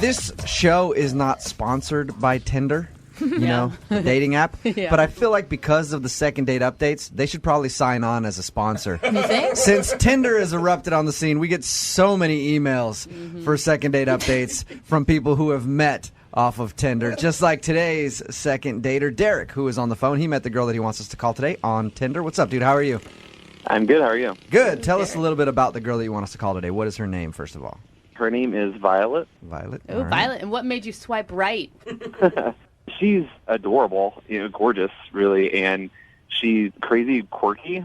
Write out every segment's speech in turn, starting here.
This show is not sponsored by Tinder, you know, the dating app. Yeah. But I feel like because of the second date updates, they should probably sign on as a sponsor. You think? Since Tinder has erupted on the scene, we get so many emails for second date updates from people who have met off of Tinder. Just like today's second dater, Derek, who is on the phone. He met the girl that he wants us to call today on Tinder. What's up, dude? How are you? I'm good. How are you? Good. Tell us a little bit about the girl that you want us to call today. What is her name, first of all? Her name is Violet. Violet. Oh, All right. Violet. And what made you swipe right? She's adorable, gorgeous, really, and she's crazy quirky.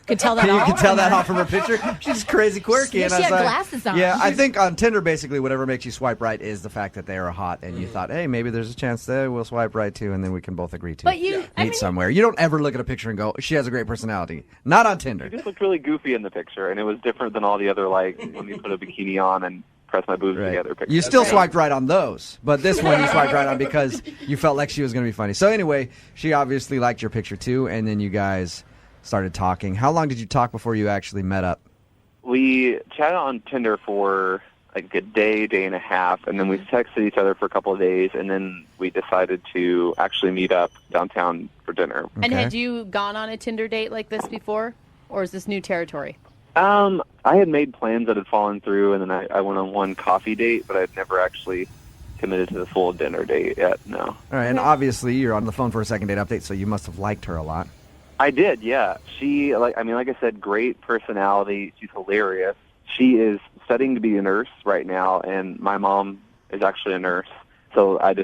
Could tell that You all can tell from that her. off from her picture. She's crazy quirky. Yeah, and she I was had like- glasses on. Yeah, I think on Tinder, basically, whatever makes you swipe right is the fact that they are hot, and you thought, hey, maybe there's a chance that we'll swipe right too, and then we can both agree to But you, I meet mean, somewhere. You don't ever look at a picture and go, she has a great personality. Not on Tinder. She just looked really goofy in the picture, and it was different than all the other, like, let me put a bikini on and press my boobs together pictures. You still swiped right on those, but this one you swiped right on because you felt like she was going to be funny. So anyway, she obviously liked your picture too, and then you guys started talking. How long did you talk before you actually met up? We chatted on Tinder for like a day and a half, and then we texted each other for a couple of days, and then we decided to actually meet up downtown for dinner. and Okay. had you gone on a Tinder date like this before? Or is this new territory? I had made plans that had fallen through, and then I went on one coffee date, but I'd never actually committed to the full dinner date yet, no. All right, and obviously you're on the phone for a second date update, so you must have liked her a lot. I did, yeah. She, like I said, great personality. She's hilarious. She is studying to be a nurse right now, and my mom is actually a nurse. So I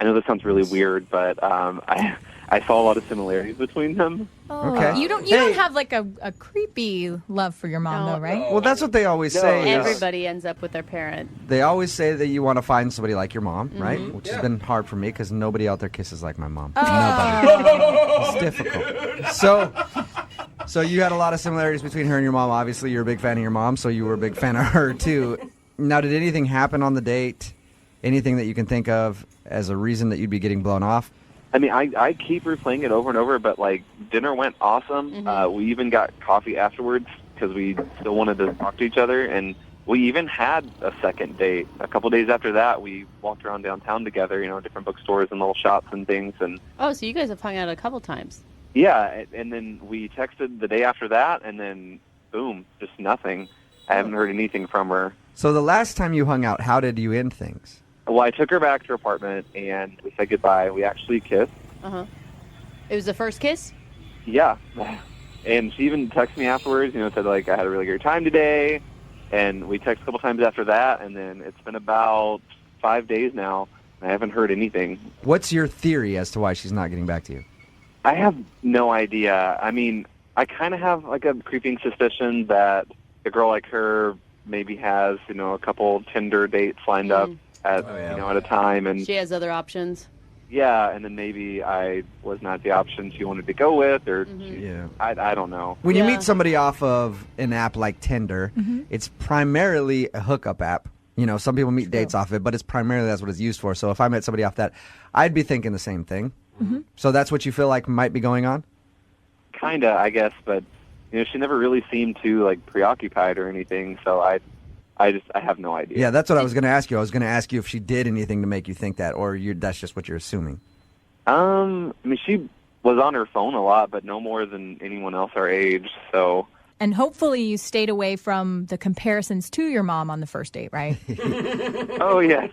know this sounds really weird, but I saw a lot of similarities between them. Okay. You don't have like a creepy love for your mom, No. though, right? Well, that's what they always say. is- Everybody ends up with their parent. They always say that you want to find somebody like your mom, right? Which has been hard for me because nobody out there kisses like my mom. Nobody. It's difficult. So you had a lot of similarities between her and your mom. Obviously, you're a big fan of your mom, so you were a big fan of her, too. Now, did anything happen on the date? Anything that you can think of as a reason that you'd be getting blown off? I mean, I keep replaying it over and over, but, like, dinner went awesome. We even got coffee afterwards because we still wanted to talk to each other, and we even had a second date. A couple days after that, we walked around downtown together, different bookstores and little shops and things, and Oh, so you guys have hung out a couple times. yeah, and then we texted the day after that, and then, boom, just nothing. I haven't heard anything from her. So the last time you hung out, how did you end things? Well, I took her back to her apartment, and we said goodbye. We actually kissed. It was the first kiss? Yeah. And she even texted me afterwards, said, like, I had a really great time today. And we texted a couple times after that, and then it's been about 5 days now, and I haven't heard anything. What's your theory as to why she's not getting back to you? I have no idea. I mean, I kind of have, like, a creeping suspicion that a girl like her maybe has, a couple Tinder dates lined up at, at a time. And She has other options. yeah, and then maybe I was not the option she wanted to go with, or Yeah. I don't know. When you Yeah. meet somebody off of an app like Tinder, it's primarily a hookup app. Some people meet dates off it, but it's primarily that's what it's used for. So if I met somebody off that, I'd be thinking the same thing. So that's what you feel like might be going on? Kind of, I guess, but she never really seemed too like preoccupied or anything. So I have no idea. Yeah, that's what I was going to ask you. I was going to ask you if she did anything to make you think that, or that's just what you're assuming. I mean, she was on her phone a lot, but no more than anyone else our age. So And hopefully you stayed away from the comparisons to your mom on the first date, right? oh yes.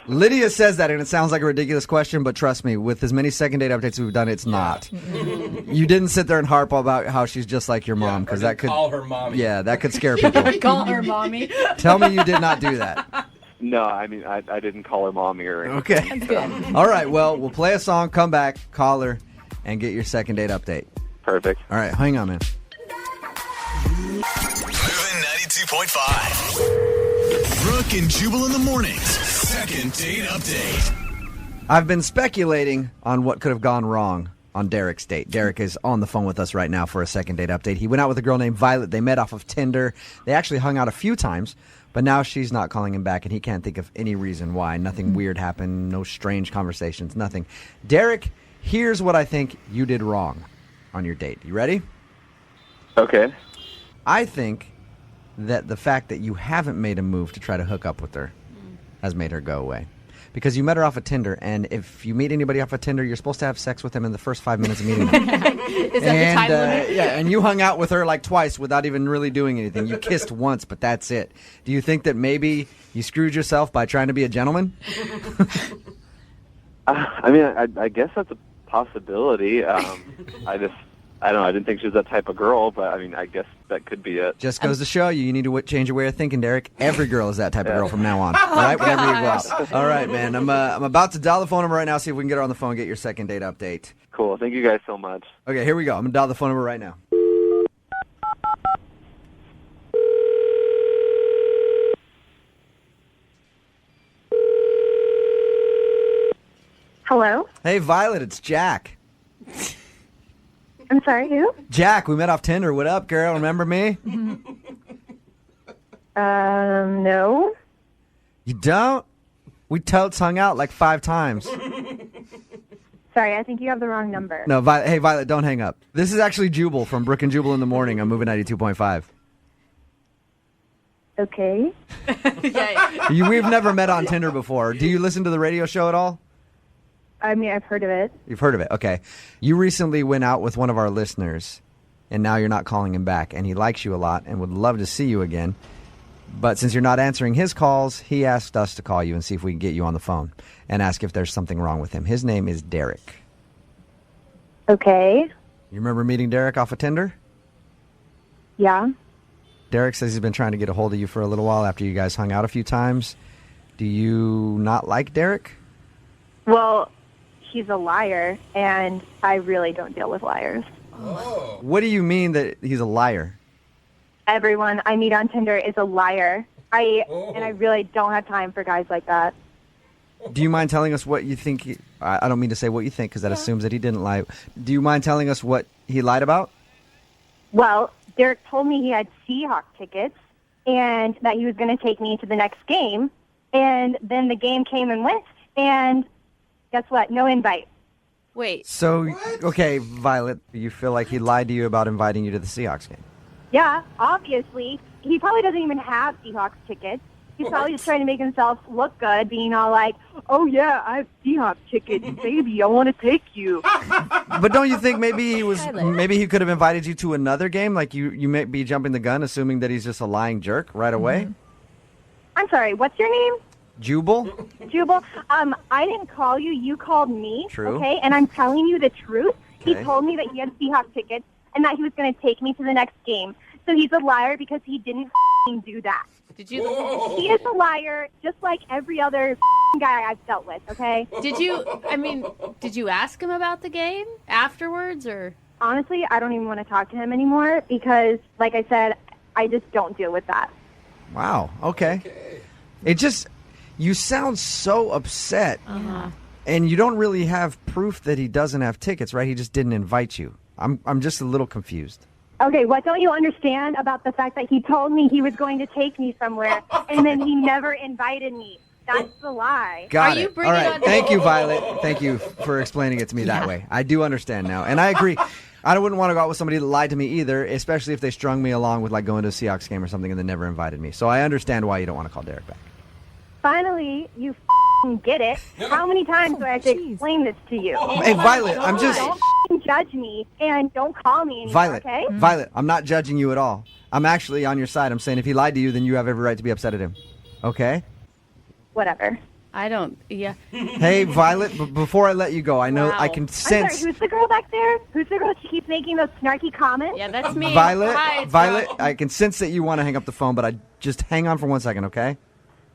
Lydia says that, and it sounds like a ridiculous question, but trust me, with as many second date updates we've done, it's not. You didn't sit there and harp about how she's just like your mom, because that could call her mommy. Yeah, that could scare people. Call her mommy. Tell me you did not do that. No, I mean I didn't call her mommy or anything. Okay. That's good. All right. Well, we'll play a song, come back, call her, and get your second date update. Perfect. All right. Hang on, man. Moving 92.5. Brooke and Jubal in the mornings. Second date update. I've been speculating on what could have gone wrong on Derek's date. Derek is on the phone with us right now for a second date update. He went out with a girl named Violet. They met off of Tinder. They actually hung out a few times, but now she's not calling him back, and he can't think of any reason why. Nothing weird happened, no strange conversations, nothing. Derek, here's what I think you did wrong on your date. You ready? Okay. I think that the fact that you haven't made a move to try to hook up with her has made her go away. Because you met her off of Tinder, and if you meet anybody off of Tinder, you're supposed to have sex with them in the first 5 minutes of meeting them. Is that the time limit? Yeah, and you hung out with her like twice without even really doing anything. You kissed once, but that's it. Do you think that maybe you screwed yourself by trying to be a gentleman? I mean, I guess that's a possibility. I don't know. I didn't think she was that type of girl, but I mean, I guess that could be it. Just goes to show you need to change your way of thinking, Derek. Every girl is that type of girl from now on. All right, whenever you go out. All right, man. I'm about to dial the phone number right now, see if we can get her on the phone and get your second date update. Cool. Thank you guys so much. Okay, here we go. I'm going to dial the phone number right now. Hello? Hey, Violet, it's Jack. I'm sorry, who? Jack, we met off Tinder. What up, girl? Remember me? No. You don't? We totes hung out like 5 times. Sorry, I think you have the wrong number. No, hey, Violet, don't hang up. This is actually Jubal from Brooke and Jubal in the morning. I'm moving 92.5. Okay. We've never met on Tinder before. Do you listen to the radio show at all? I mean, I've heard of it. You've heard of it. Okay. You recently went out with one of our listeners, and now you're not calling him back, and he likes you a lot and would love to see you again. But since you're not answering his calls, he asked us to call you and see if we can get you on the phone and ask if there's something wrong with him. His name is Derek. Okay. You remember meeting Derek off of Tinder? Yeah. Derek says he's been trying to get a hold of you for a little while after you guys hung out a few times. Do you not like Derek? Well, he's a liar, and I really don't deal with liars. Oh. What do you mean that he's a liar? Everyone I meet on Tinder is a liar. And I really don't have time for guys like that. Do you mind telling us what you think? I don't mean to say what you think because that assumes that he didn't lie. Do you mind telling us what he lied about? Well, Derek told me he had Seahawks tickets and that he was going to take me to the next game. And then the game came and went, and guess what? No invite. Wait. So, okay, Violet, you feel like he lied to you about inviting you to the Seahawks game? Yeah, obviously. He probably doesn't even have Seahawks tickets. He's probably just trying to make himself look good, being all like, oh, yeah, I have Seahawks tickets, baby, I want to take you. But don't you think maybe he could have invited you to another game? Like you may be jumping the gun, assuming that he's just a lying jerk right away? I'm sorry, what's your name? Jubal? Jubal. I didn't call you. You called me. True. Okay, and I'm telling you the truth. Okay. He told me that he had Seahawks tickets and that he was going to take me to the next game. So he's a liar because he didn't do that. Did you? He is a liar, just like every other guy I've dealt with, okay? Did you ask him about the game afterwards, or? Honestly, I don't even want to talk to him anymore because, like I said, I just don't deal with that. Wow, okay. You sound so upset. Uh-huh. And you don't really have proof that he doesn't have tickets, right? He just didn't invite you. I'm just a little confused. Okay, what don't you understand about the fact that he told me he was going to take me somewhere, and then he never invited me? That's the lie. Got Are it. you bringing All right. on- Thank you, Violet. Thank you for explaining it to me that way. I do understand now. And I agree. I wouldn't want to go out with somebody that lied to me either, especially if they strung me along with like going to a Seahawks game or something and then never invited me. So I understand why you don't want to call Derek back. Finally, you get it. How many times do I have to explain this to you? Hey, Violet, I'm just... Don't judge me and don't call me anymore, Violet, okay? Violet, I'm not judging you at all. I'm actually on your side. I'm saying if he lied to you, then you have every right to be upset at him. Okay? Whatever. I don't. Yeah. Hey, Violet, before I let you go, I know Wow. I can I'm sense... sorry, who's the girl back there? Who's the girl that keeps making those snarky comments? Yeah, that's me. Violet, Hi, it's Violet, Brooke. I can sense that you want to hang up the phone, but I just hang on for 1 second, okay?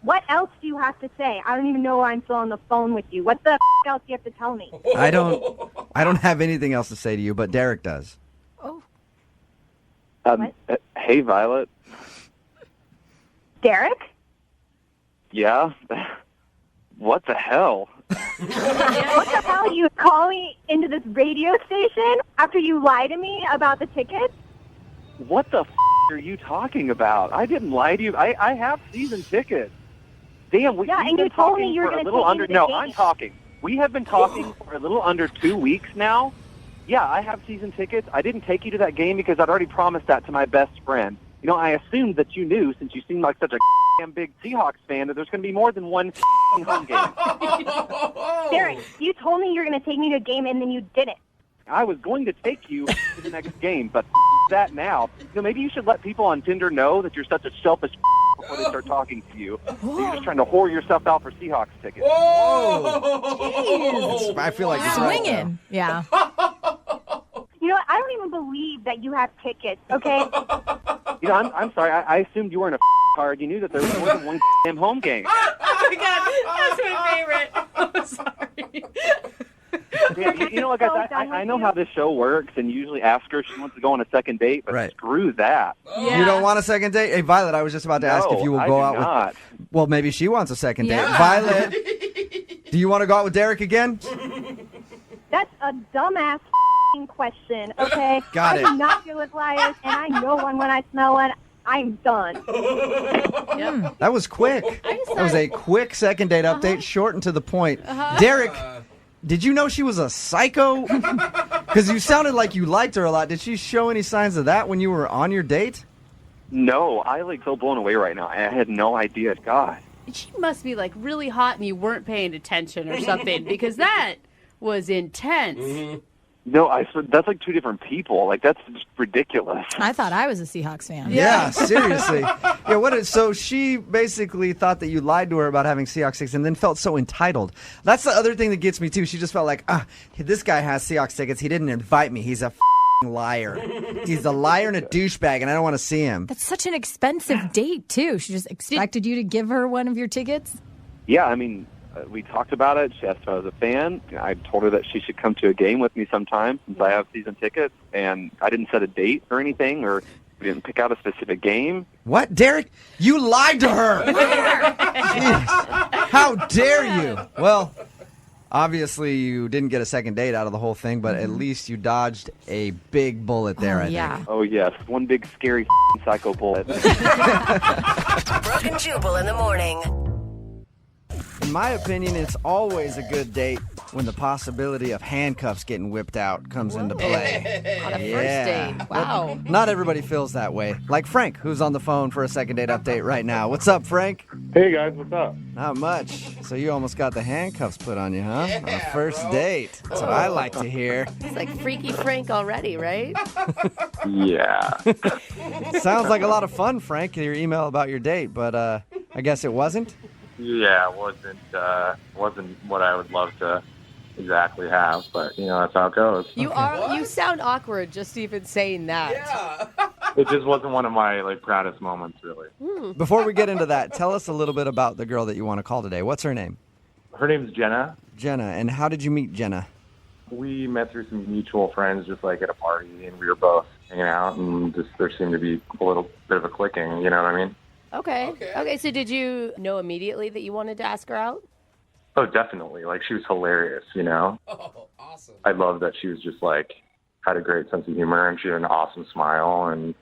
What else do you have to say? I don't even know why I'm still on the phone with you. What the else do you have to tell me? I don't have anything else to say to you, but Derek does. Hey, Violet. Derek? Yeah? What the hell? What the hell? You call me into this radio station after you lie to me about the tickets? What the are you talking about? I didn't lie to you. I have season tickets. Damn, we've and been you told talking me you were for a going to little take under. me to the No, game. I'm talking. We have been talking for a little under 2 weeks now. Yeah, I have season tickets. I didn't take you to that game because I'd already promised that to my best friend. You know, I assumed that you knew since you seemed like such a big Seahawks fan that there's going to be more than one home game. Derek, you told me you were going to take me to a game, and then you didn't. I was going to take you to the next game, but that now. Maybe you should let people on Tinder know that you're such a selfish before they start talking to you. That you're just trying to whore yourself out for Seahawks tickets. Whoa! I feel like it's right now. Swinging. Yeah. You know what? I don't even believe that you have tickets, okay? I'm sorry. I assumed you weren't a card. You knew that there was more than one damn home game. Oh my God, that's my favorite. I'm sorry. Yeah, like I know how this show works, and you usually ask her if she wants to go on a second date, but screw that. Yeah. You don't want a second date? Hey, Violet, I was just about to ask if you will go out with... Well, maybe she wants a second date. Violet, do you want to go out with Derek again? That's a dumbass question, okay? Got it. I'm not good with liars, and I know one when I smell one. I'm done. Yep. That was quick. That was a quick second date update, short and to the point. Derek, did you know she was a psycho? Because you sounded like you liked her a lot. Did she show any signs of that when you were on your date? No, I so blown away right now. I had no idea. God. She must be really hot and you weren't paying attention or something because that was intense. Mm-hmm. No, that's like two different people. That's just ridiculous. I thought I was a Seahawks fan. Yeah, seriously. Yeah, so she basically thought that you lied to her about having Seahawks tickets and then felt so entitled. That's the other thing that gets me too. She just felt like, this guy has Seahawks tickets. He didn't invite me. He's a liar. He's a liar and a douchebag, and I don't want to see him. That's such an expensive date, too. She just expected you to give her one of your tickets? Yeah, I mean... we talked about it. She asked if I was a fan. I told her that she should come to a game with me sometime since I have season tickets. And I didn't set a date or anything, or we didn't pick out a specific game. What, Derek? You lied to her! How dare you? Well, obviously you didn't get a second date out of the whole thing, but at least you dodged a big bullet there, I think. Oh, yes. One big, scary psycho bullet. Brooke and Jubal in the morning. In my opinion, it's always a good date when the possibility of handcuffs getting whipped out comes into play. On a first date. Wow. Not everybody feels that way. Like Frank, who's on the phone for a second date update right now. What's up, Frank? Hey, guys. What's up? Not much. So you almost got the handcuffs put on you, huh? On a first date. That's what I like to hear. It's like Freaky Frank already, right? Yeah. Sounds like a lot of fun, Frank, your email about your date, but I guess it wasn't? Yeah, it wasn't what I would love to exactly have, but that's how it goes. You sound awkward just even saying that. Yeah. It just wasn't one of my proudest moments, really. Before we get into that, tell us a little bit about the girl that you want to call today. What's her name? Her name's Jenna. Jenna, and how did you meet Jenna? We met through some mutual friends, just at a party, and we were both hanging out, and just there seemed to be a little bit of a clicking. You know what I mean? Okay, so did you know immediately that you wanted to ask her out? Oh, definitely. She was hilarious, Oh, awesome. I love that she was just, had a great sense of humor, and she had an awesome smile, and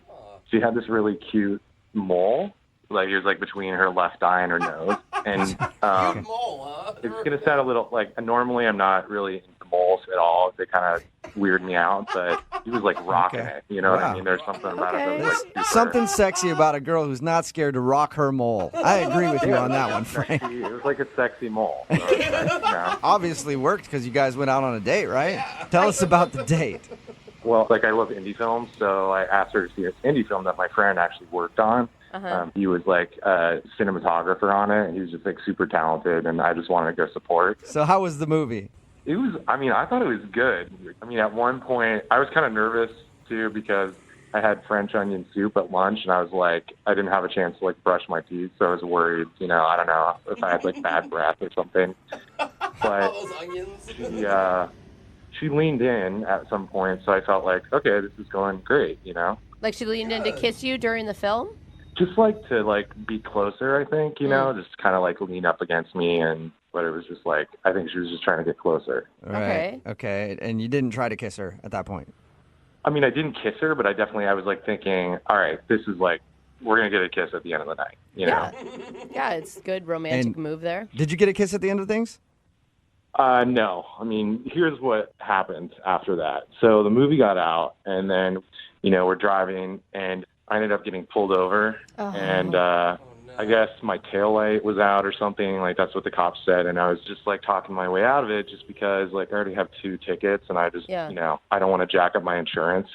she had this really cute mole. It was, between her left eye and her nose. And it's going to sound a little, normally I'm not really into moles at all. They kind of weird me out, but he was, rocking it. You know what I mean? There's something about it that was, super... Something sexy about a girl who's not scared to rock her mole. I agree with you on that one, Frank. It was like a sexy mole. So Obviously worked because you guys went out on a date, right? Yeah. Tell us about the date. Well, I love indie films, so I asked her to see an indie film that my friend actually worked on. He was a cinematographer on it. He was just super talented, and I just wanted to go support. So how was the movie? It was, I thought it was good. At one point, I was kind of nervous, too, because I had French onion soup at lunch, and I was I didn't have a chance to brush my teeth, so I was worried, I don't know, if I had bad breath or something. But those onions. she leaned in at some point, so I felt okay, this is going great, She leaned in to kiss you during the film? Just to be closer, I think, just kind of lean up against me, but it was just I think she was just trying to get closer. Right. Okay. And you didn't try to kiss her at that point? I didn't kiss her, but I was thinking, all right, this is we're going to get a kiss at the end of the night, know? Yeah, it's a good romantic move there. Did you get a kiss at the end of things? No. Here's what happened after that. So the movie got out, and then, we're driving, and I ended up getting pulled over, and I guess my taillight was out or something. Like, that's what the cops said. And I was just, like, talking my way out of it just because, like, I already have 2 tickets, and I just, Yeah. you know, I don't want to jack up my insurance.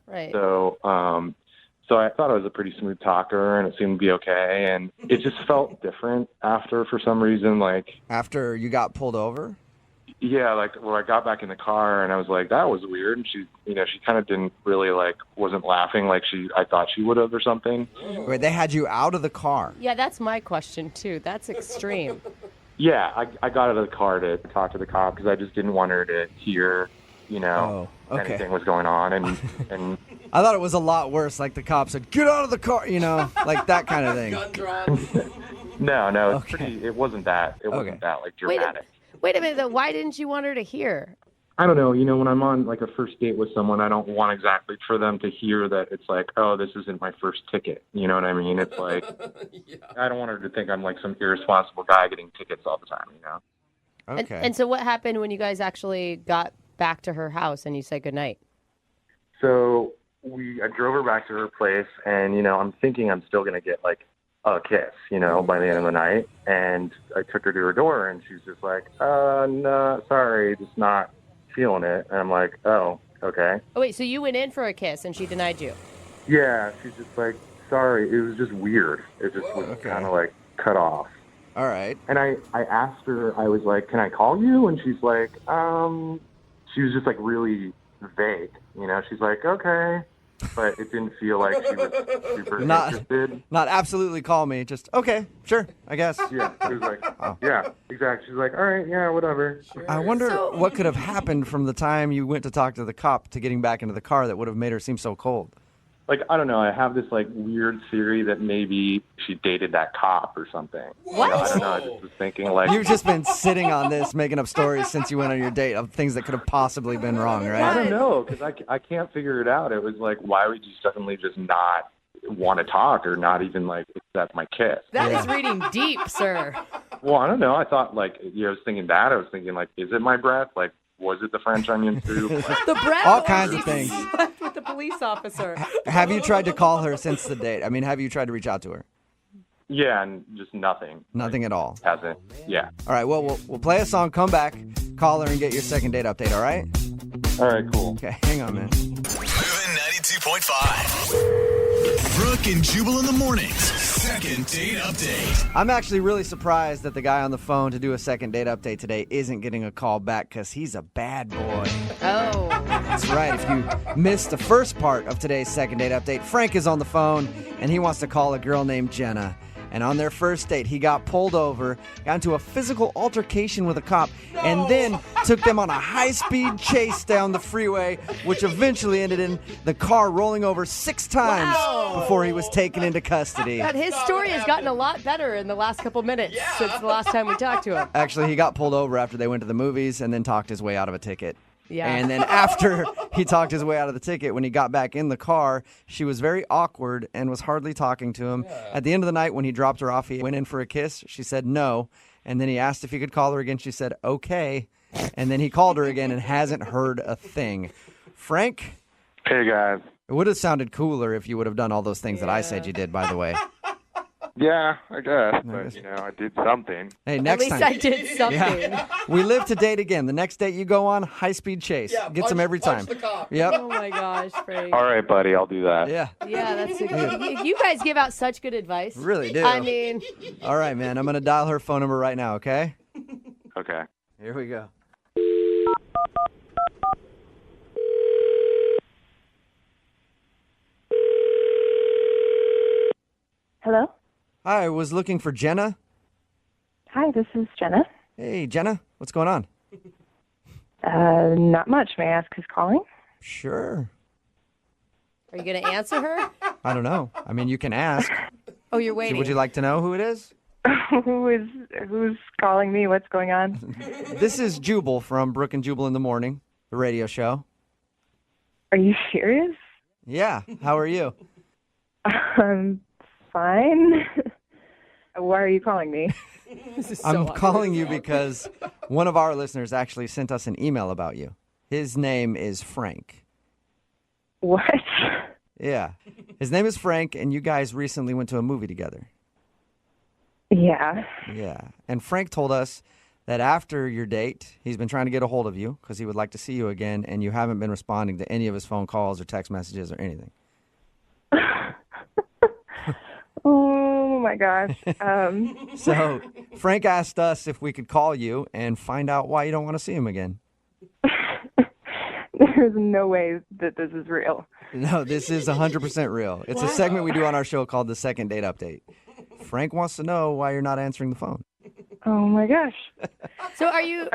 Right. So I thought I was a pretty smooth talker, and it seemed to be okay. And it just felt different after, for some reason. Like, After you got pulled over? yeah, like, well, I got back in the car, and I was like, that was weird. And she, you know, she kind of didn't really, like, wasn't laughing like I thought she would have or something. Wait, they had you out of the car. Yeah, that's my question, too. That's extreme. Yeah, I got out of the car to talk to the cop because I just didn't want her to hear, you know, anything was going on. And I thought it was a lot worse. Like the cops said, "Get out of the car," you know, like that kind of thing. Gun drawn. no, it wasn't that. It wasn't that, like, dramatic. Wait a minute, though. Why didn't you want her to hear? I don't know. You know, when I'm on, like, a first date with someone, I don't want exactly for them to hear that it's like, oh, this isn't my first ticket. You know what I mean? It's like, I don't want her to think I'm, like, some irresponsible guy getting tickets all the time, you know? Okay. And so what happened when you guys actually got back to her house and you said goodnight? So I drove her back to her place, and, you know, I'm thinking I'm still going to get, like, a kiss, you know, by the end of the night. And I took her to her door, and she's just like, no, sorry, just not feeling it. And I'm like, oh, okay. Oh, wait, so you went in for a kiss and she denied you? Yeah, she's just like, sorry, it was just weird. It just was kind of, like, cut off. All right. And I asked her, I was like, can I call you? And she's like, she was just, like, really vague. You know, she's like, okay. But it didn't feel like she was super interested. Not absolutely call me. Just, okay, sure, I guess. Yeah, it was like, yeah, exactly. She's like, all right, yeah, whatever. I wonder what could have happened from the time you went to talk to the cop to getting back into the car that would have made her seem so cold. Like, I don't know. I have this, like, weird theory that maybe she dated that cop or something. What? You know, I don't know. I just was thinking, like... You've just been sitting on this, making up stories since you went on your date of things that could have possibly been wrong, I right? don't know, because I can't figure it out. It was like, why would you suddenly just not want to talk or not even, like, accept my kiss? That is reading deep, sir. Well, I don't know. I thought, like, I was thinking that. I was thinking, like, is it my breath? Like, was it the French onion soup? The breath. All kinds of things. Slept with the police officer. Have you tried to call her since the date? I mean, have you tried to reach out to her? Yeah, and just nothing. Nothing at all. Hasn't. Yeah. All right, well, we'll play a song, come back, call her, and get your second date update, all right? All right, cool. Okay, hang on, man. Moving 92.5. Brooke and Jubal in the mornings. Second date update. I'm actually really surprised that the guy on the phone to do a second date update today isn't getting a call back because he's a bad boy. Oh. That's right. If you missed the first part of today's second date update, Frank is on the phone, and he wants to call a girl named Jenna. And on their first date, he got pulled over, got into a physical altercation with a cop, and then took them on a high-speed chase down the freeway, which eventually ended in the car rolling over 6 times before he was taken into custody. God, his story has gotten a lot better in the last couple minutes since the last time we talked to him. Actually, he got pulled over after they went to the movies and then talked his way out of a ticket. Yeah. And then after he talked his way out of the ticket, when he got back in the car, she was very awkward and was hardly talking to him. At the end of the night, when he dropped her off, he went in for a kiss. She said no. And then he asked if he could call her again. She said, okay. And then he called her again and hasn't heard a thing. Frank? Hey, guys. It would have sounded cooler if you would have done all those things that I said you did, by the way. Yeah, I guess. But, you know, I did something. Hey, At next least time. I did something. Yeah. We live to date again. The next date you go on, high-speed chase. Gets him every time. Punch the cop. Yep. Oh, my gosh, Frank. All right, buddy, I'll do that. Yeah. Yeah, that's you guys give out such good advice. Really do. I mean, All right, man. I'm going to dial her phone number right now, okay? Okay. Here we go. Hello? Hi, I was looking for Jenna. Hi, this is Jenna. Hey, Jenna. What's going on? Not much. May I ask who's calling? Sure. are you going to answer her? I don't know. I mean, you can ask. Oh, you're waiting. Would you like to know who it is? Who's calling me? What's going on? This is Jubal from Brooke and Jubal in the Morning, the radio show. Are you serious? Yeah. How are you? I'm fine. Why are you calling me? This is so I'm awkward. calling you because one of our listeners actually sent us an email about you. His name is Frank. What? Yeah. His name is Frank, and you guys recently went to a movie together. Yeah. Yeah. And Frank told us that after your date, he's been trying to get a hold of you because he would like to see you again, and you haven't been responding to any of his phone calls or text messages or anything. Oh, my gosh. So Frank asked us if we could call you and find out why you don't want to see him again. There's no way that this is real. No, this is 100% real. It's a segment we do on our show called the Second Date Update. Frank wants to know why you're not answering the phone. Oh, my gosh. So are you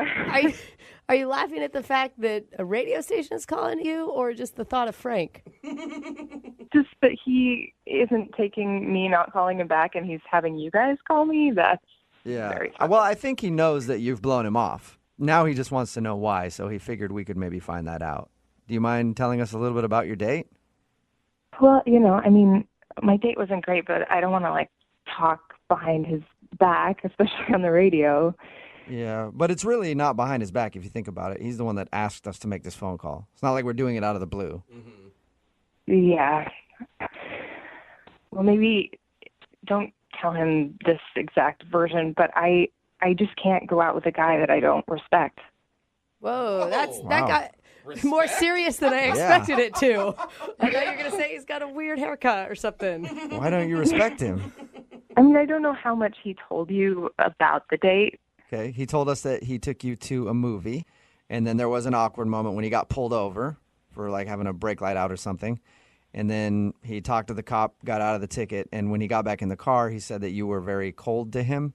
laughing at the fact that a radio station is calling you, or just the thought of Frank? Just that he isn't taking me not calling him back and he's having you guys call me. That's very funny. Well, I think he knows that you've blown him off. Now he just wants to know why, so he figured we could maybe find that out. Do you mind telling us a little bit about your date? Well, my date wasn't great, but I don't want to, talk behind his back, especially on the radio. Yeah, but it's really not behind his back if you think about it. He's the one that asked us to make this phone call. It's not like we're doing it out of the blue. Yeah. Well, maybe don't tell him this exact version, but I just can't go out with a guy that I don't respect. Whoa, that got more serious than I expected it to. I thought you were going to say he's got a weird haircut or something. Why don't you respect him? I don't know how much he told you about the date. Okay, he told us that he took you to a movie, and then there was an awkward moment when he got pulled over for having a brake light out or something. And then he talked to the cop, got out of the ticket, and when he got back in the car, he said that you were very cold to him.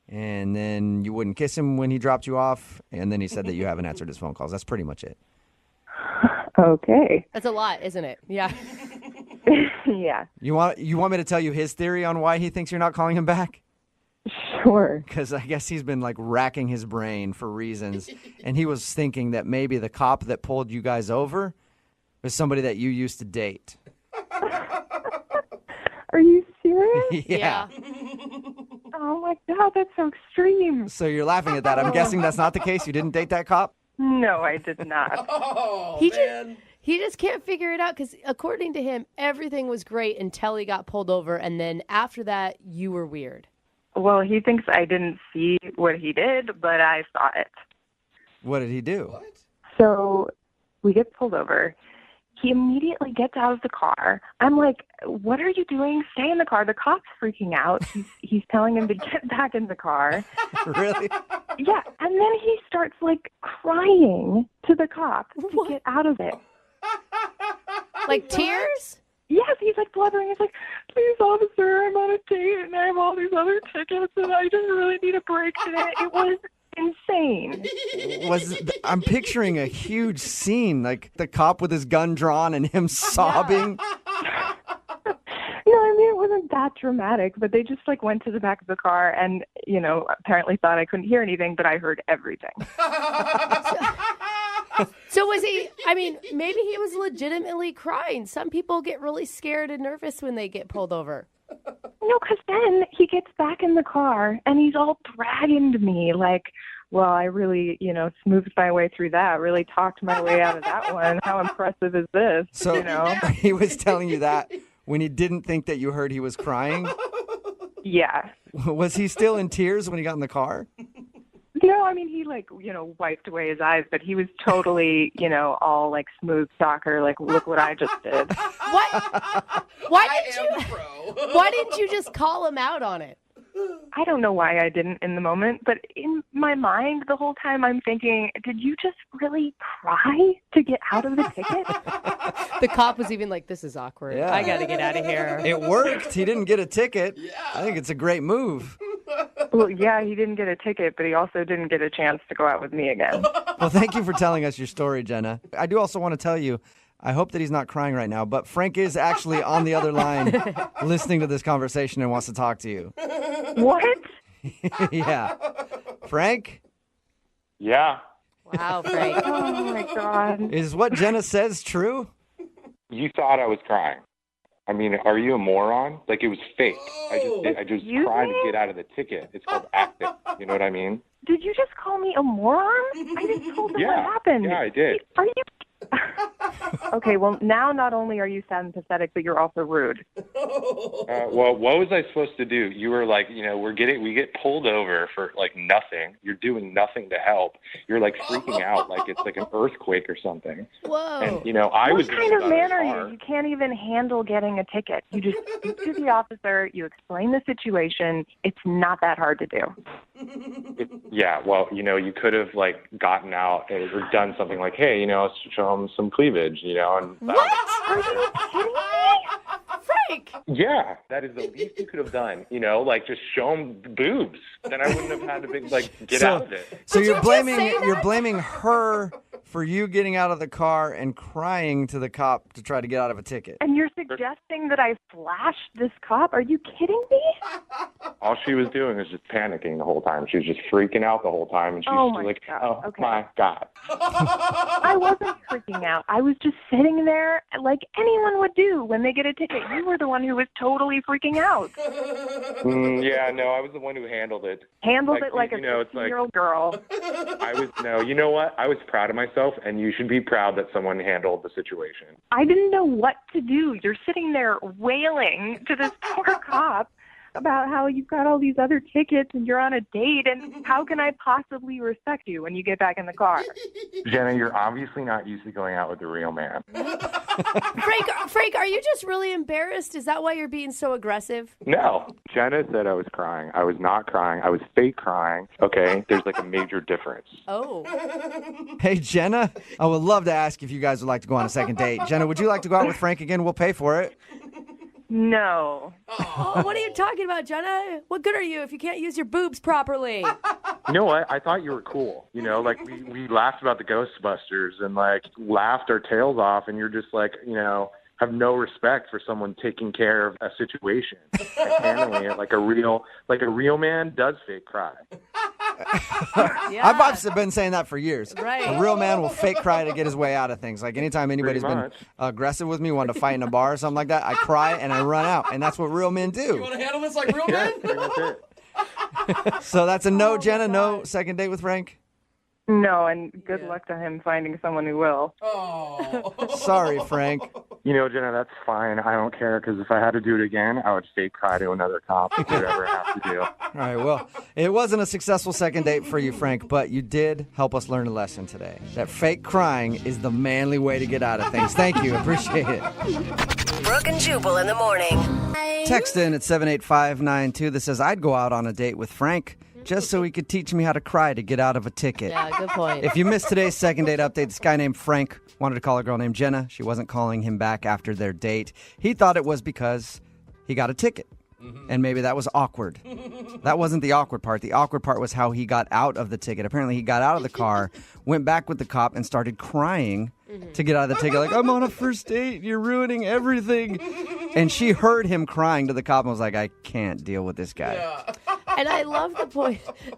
And then you wouldn't kiss him when he dropped you off, and then he said that you haven't answered his phone calls. That's pretty much it. Okay. That's a lot, isn't it? Yeah. Yeah. You want me to tell you his theory on why he thinks you're not calling him back? Sure. Because I guess he's been racking his brain for reasons, and he was thinking that maybe the cop that pulled you guys over was somebody that you used to date. Are you serious? Yeah. Oh my God, that's so extreme. So you're laughing at that. I'm guessing that's not the case. You didn't date that cop? No, I did not. He just can't figure it out because according to him, everything was great until he got pulled over, and then after that, you were weird. Well, he thinks I didn't see what he did, but I saw it. What did he do? So we get pulled over. He immediately gets out of the car. I'm like, what are you doing? Stay in the car. The cop's freaking out. He's telling him to get back in the car. Really? Yeah. And then he starts crying to the cop to get out of it. Tears? Yes, he's blubbering. He's like, please, officer, I'm on a date and I have all these other tickets and I just really need a break today. It was insane. I'm picturing a huge scene, the cop with his gun drawn and him sobbing. No, it wasn't that dramatic, but they just went to the back of the car and, apparently thought I couldn't hear anything, but I heard everything. So was he, maybe he was legitimately crying. Some people get really scared and nervous when they get pulled over. No, because then he gets back in the car and he's all bragging to me well, I really, smoothed my way through that, really talked my way out of that one. How impressive is this? So he was telling you that when he didn't think that you heard he was crying? Yeah. Was he still in tears when he got in the car? No, he wiped away his eyes, but he was totally, all smooth talker, look what I just did. Why didn't you just call him out on it? I don't know why I didn't in the moment, but in my mind the whole time I'm thinking, did you just really cry to get out of the ticket? The cop was even like, this is awkward. Yeah. I got to get out of here. It worked. He didn't get a ticket. Yeah. I think it's a great move. Well, yeah, he didn't get a ticket, but he also didn't get a chance to go out with me again. Well, thank you for telling us your story, Jenna. I do also want to tell you, I hope that he's not crying right now, but Frank is actually on the other line listening to this conversation and wants to talk to you. What? Yeah. Frank? Yeah. Wow, Frank. Oh, my God. Is what Jenna says true? You thought I was crying. Are you a moron? It was fake. I just tried to get out of the ticket. It's called acting. You know what I mean? Did you just call me a moron? I just told them what happened. Yeah, I did. Are you... Okay, well, now not only are you sad and pathetic, but you're also rude. Well, what was I supposed to do? You were like, we get pulled over for like nothing. You're doing nothing to help. You're like freaking out like it's like an earthquake or something. Whoa. And, I was What kind of man are car. you? You can't even handle getting a ticket. You just speak to the officer, you explain the situation. It's not that hard to do. Yeah, well, you could have like gotten out or done something like, hey, let's show them some cleavage, and What? Are you kidding me? Frank! yeah, that is the least you could have done, like just show them boobs. Then I wouldn't have had to get out of it. So Did you're you blaming just say that? you're blaming her for you getting out of the car and crying to the cop to try to get out of a ticket. And you're suggesting that I flashed this cop? Are you kidding me? All she was doing was just panicking the whole time. She was just freaking out the whole time, and she Oh was my like, God. "Oh Okay. my God!" I wasn't freaking out. I was just sitting there like anyone would do when they get a ticket. You were the one who was totally freaking out. Yeah, no, I was the one who handled it. Handled it like a it's like 16-year-old girl. you know what? I was proud of myself, and you should be proud that someone handled the situation. I didn't know what to do. You're sitting there wailing to this poor cop about how you've got all these other tickets and you're on a date, and how can I possibly respect you when you get back in the car? Jenna, you're obviously not used to going out with a real man. Frank, are you just really embarrassed? Is that why you're being so aggressive? No. Jenna said I was crying. I was not crying. I was fake crying. Okay? There's like a major difference. Oh. Hey, Jenna, I would love to ask if you guys would like to go on a second date. Jenna, would you like to go out with Frank again? We'll pay for it. No. Oh, what are you talking about, Jenna? What good are you if you can't use your boobs properly? You know what? I thought you were cool. Like we laughed about the Ghostbusters and like laughed our tails off, and you're just like, have no respect for someone taking care of a situation and handling it like a real man does fake cry. Yeah. I've been saying that for years. Right. A real man will fake cry to get his way out of things. Like anytime anybody's Pretty been much. aggressive with me, wanting to fight in a bar or something like that, I cry and I run out. And that's what real men do. You want to handle this like real Yeah, men? pretty much it. So that's a no, Jenna. No second date with Frank? No, and good luck to him finding someone who will. Oh. Sorry, Frank. Jenna, that's fine. I don't care, because if I had to do it again, I would fake cry to another cop, do whatever I have to do. All right, well, it wasn't a successful second date for you, Frank, but you did help us learn a lesson today. That fake crying is the manly way to get out of things. Thank you. Appreciate it. Brooke and Jubal in the morning. Text in at 78592 that says, I'd go out on a date with Frank just so he could teach me how to cry to get out of a ticket. Yeah, good point. If you missed today's second date update, this guy named Frank wanted to call a girl named Jenna. She wasn't calling him back after their date. He thought it was because he got a ticket. And maybe that was awkward. That wasn't the awkward part. The awkward part was how he got out of the ticket. Apparently, he got out of the car, went back with the cop, and started crying to get out of the ticket. Like, I'm on a first date. You're ruining everything. And she heard him crying to the cop and was like, I can't deal with this guy. Yeah. And I love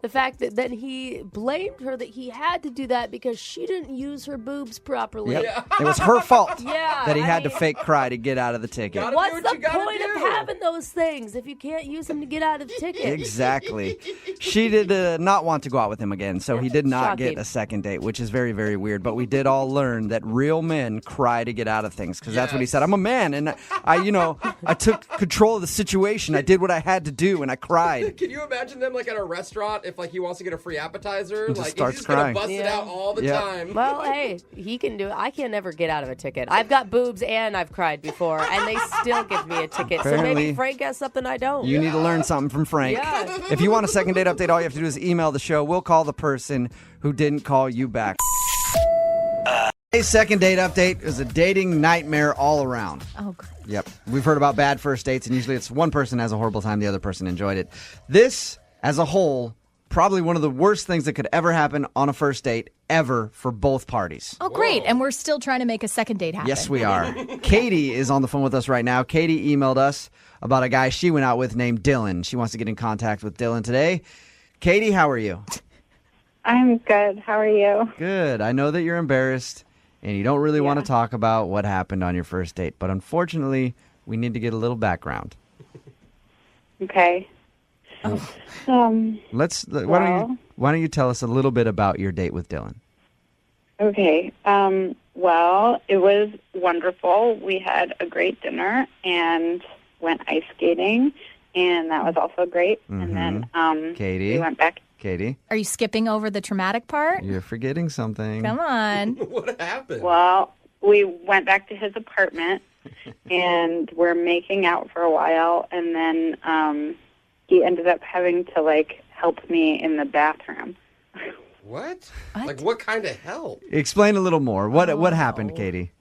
the fact that then he blamed her that he had to do that because she didn't use her boobs properly. Yep. It was her fault Yeah, that he I had to mean- fake cry to get out of the ticket. Gotta What's do what the you gotta point of do. having those things if you can't use them to get out of the ticket? Exactly. She did not want to go out with him again, so he did not Shocking. get a second date, which is very, very weird. But we did all learn that real men cry to get out of things, because that's what he said. I'm a man, and I took control of the situation. I did what I had to do, and I cried. Can you imagine them like at a restaurant if like he wants to get a free appetizer? Just Like starts he's just crying. gonna bust it Yeah. out all the Yeah. time. Well, hey, he can do it. I can never get out of a ticket. I've got boobs and I've cried before, and they still give me a ticket. So Apparently, maybe Frank has something I don't. You need to learn something from Frank. Yeah. If you want a second date update, all you have to do is email the show. We'll call the person who didn't call you back. Today's second date update is a dating nightmare all around. Oh, great. Yep. We've heard about bad first dates, and usually it's one person has a horrible time, the other person enjoyed it. This, as a whole, probably one of the worst things that could ever happen on a first date ever for both parties. Oh, great. And we're still trying to make a second date happen. Yes, we are. Katie is on the phone with us right now. Katie emailed us about a guy she went out with named Dylan. She wants to get in contact with Dylan today. Katie, how are you? I'm good. How are you? Good. I know that you're embarrassed and you don't really want to talk about what happened on your first date, but unfortunately, we need to get a little background. Okay. Why don't you tell us a little bit about your date with Dylan? Okay. Well, it was wonderful. We had a great dinner, and went ice skating, and that was also great. And then Katie. we went back. Katie, Are you skipping over the traumatic part? you're forgetting something. Come on. What happened? Well, we went back to his apartment, and we're making out for a while, and then he ended up having to, like, help me in the bathroom. What? Like, what kind of help? Explain a little more. What happened, Katie?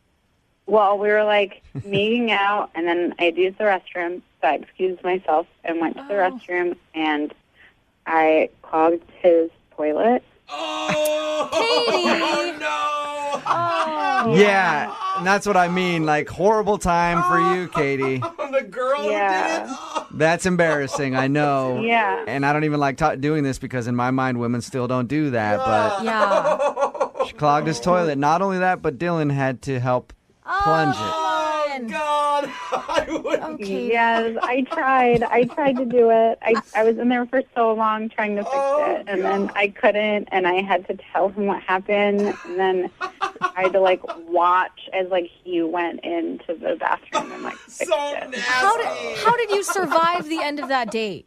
Well, we were, like, making out, and then I'd used the restroom, so I excused myself and went to the restroom, and I clogged his toilet. Oh, Katie! no! Oh. Yeah, and that's what I mean. Like, horrible time for you, Katie. The girl Yeah. who did it? Oh. That's embarrassing, I know. Yeah. And I don't even like doing this because in my mind, women still don't do that. But Yeah. she clogged his toilet. Not only that, but Dylan had to help plunge it. Oh, God. I would... Okay. Yes, I tried. I tried to do it. I was in there for so long trying to fix it, and then I couldn't, and I had to tell him what happened, and then I had to, like, watch as, like, he went into the bathroom and, like, fixed So it. nasty. How did you survive the end of that date?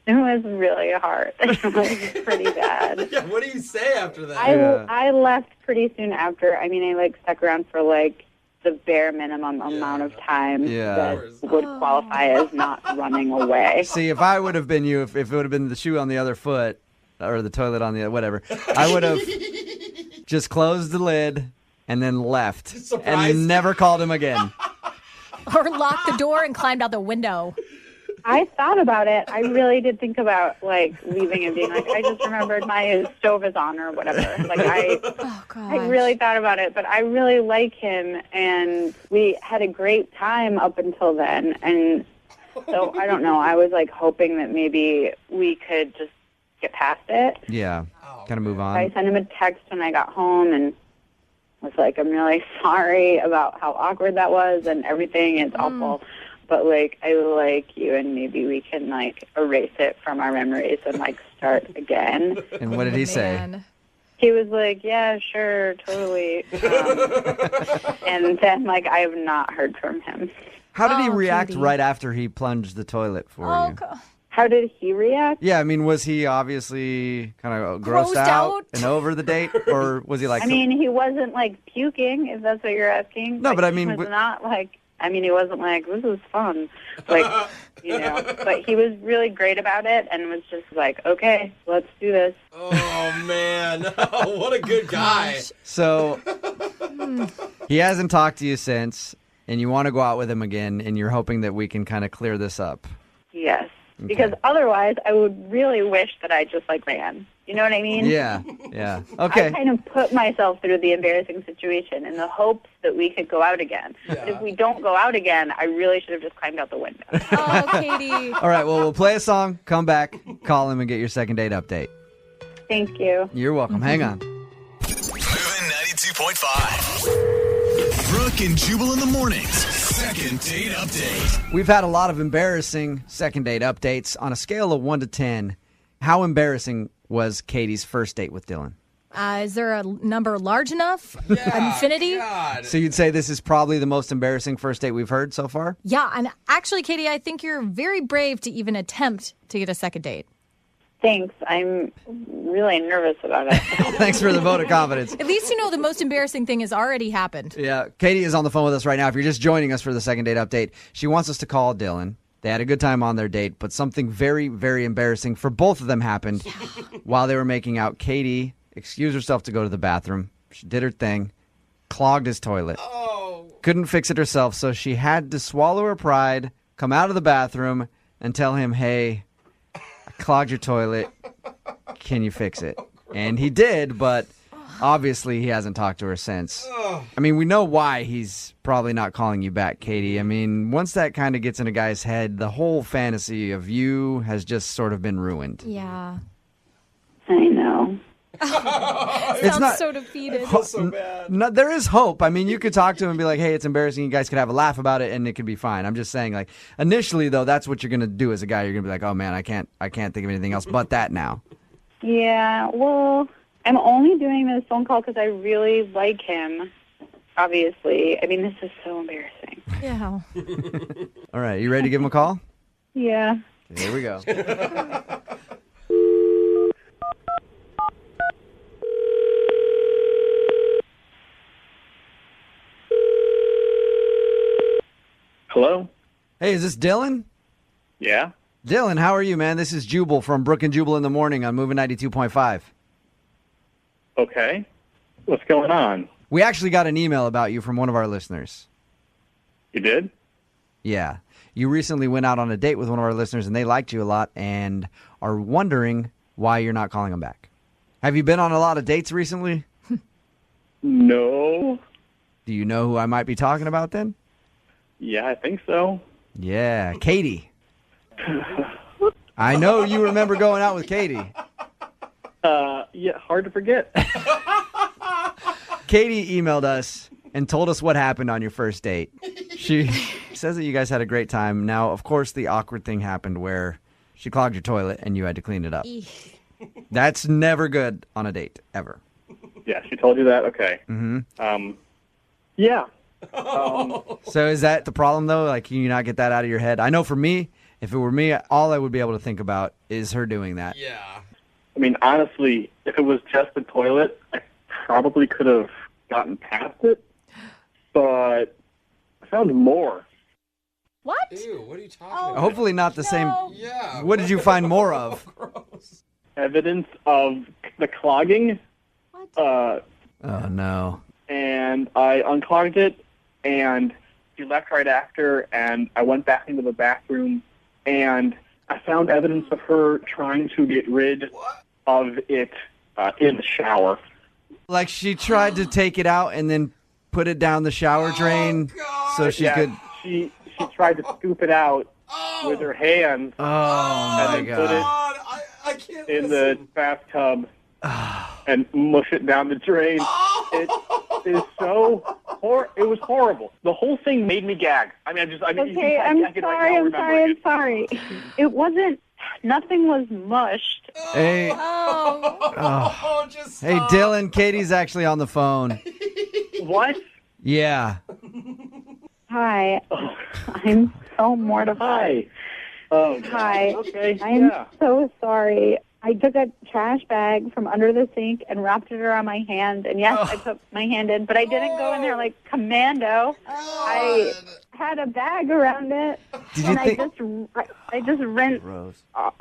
It was really hard. It was pretty bad. Yeah, what do you say after that? I left pretty soon after. I mean, I, like, stuck around for, like, the bare minimum amount of time that would qualify as not running away. See, if I would have been you, if it would have been the shoe on the other foot or the toilet on the other, whatever, I would have just closed the lid and then left Surprise. and never called him again. Or locked the door and climbed out the window? I thought about it. I really did think about, like, leaving and being like, I just remembered my stove is on or whatever. Like, I really thought about it, but I really like him, and we had a great time up until then. And so, I don't know, I was, like, hoping that maybe we could just get past it. Yeah, kind of move on. I sent him a text when I got home and was like, I'm really sorry about how awkward that was and everything. It's awful. But, like, I like you, and maybe we can, like, erase it from our memories and, like, start again. And what did he say? He was like, yeah, sure, totally. And then, like, I have not heard from him. How did he react Katie. right after he plunged the toilet for you? How did he react? Yeah, I mean, was he obviously kind of Grossed grossed out out? and over the date? Or was he like... I mean, he wasn't, like, puking, if that's what you're asking. No, but I mean... He was not, like... I mean, he wasn't like, this is fun. Like, you know, but he was really great about it and was just like, okay, let's do this. Oh, man. What a good guy. So, he hasn't talked to you since, and you want to go out with him again, and you're hoping that we can kind of clear this up. Yes. Because otherwise, I would really wish that I just, like, ran. You know what I mean? Yeah, yeah. Okay. I kind of put myself through the embarrassing situation in the hopes that we could go out again. Yeah. But if we don't go out again, I really should have just climbed out the window. Oh, Katie. All right, well, we'll play a song, come back, call him, and get your second date update. Thank you. You're welcome. Hang on. Moving 92.5. Brooke and Jubal in the mornings. Second date update. We've had a lot of embarrassing second date updates. On a scale of 1 to 10, how embarrassing was Katie's first date with Dylan? Is there a number large enough? Infinity? So you'd say this is probably the most embarrassing first date we've heard so far? Yeah, and actually, Katie, I think you're very brave to even attempt to get a second date. Thanks. I'm really nervous about it. Thanks for the vote of confidence. At least you know the most embarrassing thing has already happened. Yeah, Katie is on the phone with us right now. If you're just joining us for the second date update, she wants us to call Dylan. They had a good time on their date, but something very, very embarrassing for both of them happened while they were making out. Katie excused herself to go to the bathroom. She did her thing, clogged his toilet. Couldn't fix it herself, so she had to swallow her pride, come out of the bathroom, and tell him, hey, I clogged your toilet. Can you fix it? And he did, but obviously he hasn't talked to her since. I mean, we know why he's probably not calling you back, Katie. I mean, once that kind of gets in a guy's head, the whole fantasy of you has just sort of been ruined. Yeah. I know. It's not so defeated. There is hope. I mean, you could talk to him and be like, hey, it's embarrassing. You guys could have a laugh about it and it could be fine. I'm just saying, like, initially, though, that's what you're going to do as a guy. You're going to be like, oh, man, I can't think of anything else but that now. Yeah, well, I'm only doing this phone call because I really like him. obviously. I mean, this is so embarrassing. Yeah. All right, you ready to give him a call? Yeah. Here we go. Hello? Hey, is this Dylan? Yeah? Dylan, how are you, man? This is Jubal from Brooke and Jubal in the Morning on Moving 92.5. Okay. What's going on? We actually got an email about you from one of our listeners. You did? Yeah. You recently went out on a date with one of our listeners, and they liked you a lot and are wondering why you're not calling them back. Have you been on a lot of dates recently? No. Do you know who I might be talking about then? Yeah, I think so. Yeah, Katie. I know you remember going out with Katie. Yeah, hard to forget. Katie emailed us and told us what happened on your first date. She says that you guys had a great time. Now, of course, the awkward thing happened where she clogged your toilet and you had to clean it up. That's never good on a date, ever. Yeah, she told you that? Okay. Mm-hmm. Yeah. So is that the problem, though? Like, can you not get that out of your head? I know for me, if it were me, all I would be able to think about is her doing that. Yeah. I mean, honestly, if it was just the toilet, I probably could have gotten past it, but I found more. What? Ew, what are you talking about? Hopefully not the same. Yeah. What did you find more of? Gross. Evidence of the clogging. What? Oh, no. And I unclogged it, and she left right after, and I went back into the bathroom, and I found evidence of her trying to get rid of it in the shower. Like she tried to take it out and then put it down the shower drain so she could... She tried to scoop it out with her hands and then put it I can't in the bathtub and mush it down the drain. It is so it was horrible. The whole thing made me gag. I mean, Okay, I I'm can sorry, right now I'm remember sorry, it. I'm sorry. It wasn't, nothing was mushed. Hey, Oh, just hey, stop. Dylan, Katie's actually on the phone. What? Yeah. Hi. I'm so mortified. Hi. Oh, Hi. Okay. I'm yeah. so sorry. I took a trash bag from under the sink and wrapped it around my hand. And yes, I put my hand in, but I didn't go in there like commando. I had a bag around it, and I just rinsed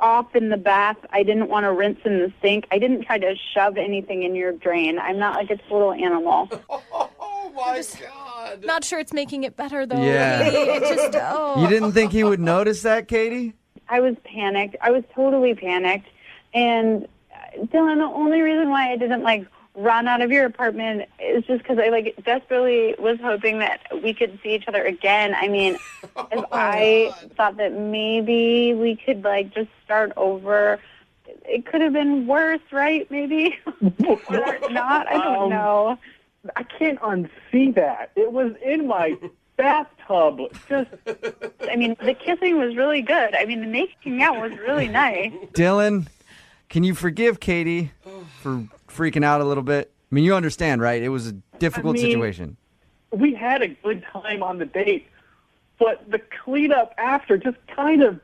off in the bath. I didn't want to rinse in the sink. I didn't try to shove anything in your drain. I'm not like a total animal. Oh, my God. Not sure it's making it better, though. Yeah. It just, You didn't think he would notice that, Katie? I was panicked. I was totally panicked. And Dylan, the only reason why I didn't run out of your apartment is just because I desperately was hoping that we could see each other again. I mean, if I thought that maybe we could just start over, it could have been worse, right? Maybe or not. I don't know. I can't unsee that. It was in my bathtub. I mean, the kissing was really good. I mean, the making out was really nice. Dylan, can you forgive Katie for freaking out a little bit? I mean, you understand, right? It was a difficult situation. We had a good time on the date, but the cleanup after just kind of